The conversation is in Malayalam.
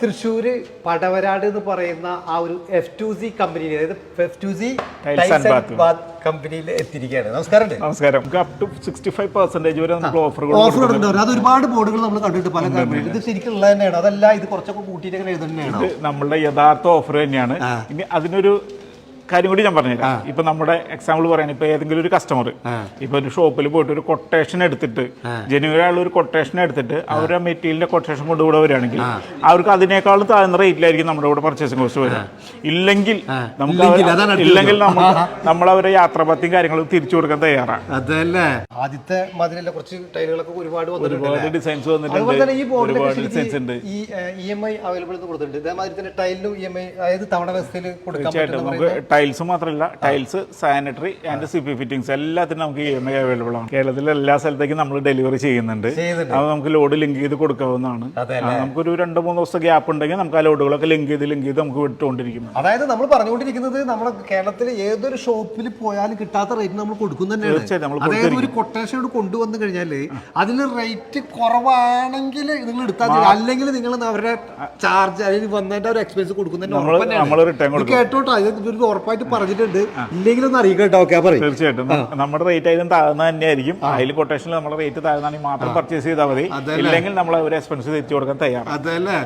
തൃശ്ശൂര് പടവരാട് എന്ന് പറയുന്ന ആ ഒരു F2Z കമ്പനിയിൽ, അതായത് F2Z കമ്പനിയിൽ എത്തിയിരിക്കുകയാണ്. നമസ്കാരം. നമസ്കാരം. അപ് ടു 65% വരെ നമുക്ക് ഓഫർ കൊടുക്കുന്നുണ്ട്. അത് ഒരുപാട് ബോർഡുകൾ നമ്മൾ കണ്ടിട്ട് പല കമ്പനിയിൽ. ഇത് ശരിക്കും ഉള്ളത് തന്നെയാണ്, അതല്ല ഇത് കുറച്ചൊക്കെ കൂട്ടിയിട്ട് അങ്ങനെ എഴുതുന്നതാണ്. നമ്മളുടെ യഥാർത്ഥ ഓഫർ തന്നെയാണ്. ഇനി അതിനൊരു കാര്യം കൂടി ഞാൻ പറഞ്ഞുതരാം. ഇപ്പൊ നമ്മുടെ എക്സാമ്പിൾ പറയാൻ, ഇപ്പൊ ഏതെങ്കിലും ഒരു കസ്റ്റമർ ഇപ്പൊ ഒരു ഷോപ്പിൽ പോയിട്ട് ഒരു കൊട്ടേഷൻ എടുത്തിട്ട്, ജനുവരി ആയുള്ള ഒരു കൊട്ടേഷൻ എടുത്തിട്ട് അവരുടെ മെറ്റീരിയലിന്റെ കൊട്ടേഷൻ കൊണ്ടുകൂടെ വരികയാണെങ്കിൽ അവർക്ക് അതിനേക്കാൾ താഴ്ന്ന റേറ്റിലായിരിക്കും നമ്മുടെ ഇവിടെ പർച്ചേസിംഗ് കോസ്റ്റ് വരിക. ഇല്ലെങ്കിൽ നമ്മൾ അവരെ യാത്രാപത്തിയും കാര്യങ്ങളും തിരിച്ചു കൊടുക്കാൻ തയ്യാറാണ്. അതല്ലേ ആദ്യത്തെ മതിലുള്ള കുറച്ച് ടൈലുകളൊക്കെ ഒരുപാട് ഡിസൈൻസ് വന്നിട്ടുണ്ട്. ഒരുപാട് ഡിസൈൻസ് ഉണ്ട്. ഈ EMI അവൈലബിൾ കൊടുത്തിട്ടുണ്ട്. ഇതേമാതിരി തന്നെ ടൈലിനും EMI, അതായത് തവണ വ്യവസ്ഥയിൽ കൊടുക്കാൻ. ടൈൽസ് മാത്രമല്ല, tiles, sanitary and CP fittings എല്ലാത്തിനും നമുക്ക് EMI അവൈലബിൾ ആണ്. കേരളത്തിലെ എല്ലാ സ്ഥലത്തേക്കും നമ്മൾ ഡെലിവറി ചെയ്യുന്നുണ്ട്. അത് നമുക്ക് ലോഡ് ലിങ്ക് ചെയ്ത് കൊടുക്കാവുന്നതാണ്. നമുക്കൊരു 2-3 ദിവസം ഗ്യാപ്പ് ഉണ്ടെങ്കിൽ നമുക്ക് ആ ലോഡുകളൊക്കെ ലിങ്ക് ചെയ്ത് നമുക്ക് വിട്ടുകൊണ്ടിരിക്കുന്നു. അതായത് നമ്മൾ പറഞ്ഞുകൊണ്ടിരിക്കുന്നത് നമ്മുടെ കേരളത്തിൽ ഏതൊരു ഷോപ്പിൽ പോയാലും കിട്ടാത്ത റേറ്റ് നമ്മൾ കൊടുക്കുന്നുണ്ട്. അതായത് ഒരു കൊട്ടേഷൻ കൊണ്ടുവന്നു കഴിഞ്ഞാൽ അതിന് റേറ്റ് കുറവാണെങ്കിൽ നിങ്ങൾ എടുത്താൽ മതി, അല്ലെങ്കിൽ നിങ്ങൾ അവരുടെ ചാർജ് അല്ലെങ്കിൽ വന്നതിന്റെ ഒരു എക്സ്പെൻസ് കൊടുക്കുന്നതിന് കേട്ടോട്ടോ. ഇത് ഉറപ്പായിട്ട് പറഞ്ഞിട്ടുണ്ട്, ഇല്ലെങ്കിലും അറിയിക്കാം കേട്ടോ. ഓക്കെ, പറയും. തീർച്ചയായിട്ടും നമ്മുടെ റേറ്റ് ആയാലും താഴ്ന്ന തന്നെയായിരിക്കും. അതിൽ കൊട്ടേഷനിൽ നമ്മുടെ റേറ്റ് താഴ്ന്നാണെങ്കിൽ മാത്രം പർച്ചേസ് ചെയ്താൽ മതി, ഇല്ലെങ്കിൽ നമ്മൾ ഒരു എക്സ്പെൻസ് തിരിച്ചു കൊടുക്കാൻ തയ്യാറാണ്. അതല്ലേ.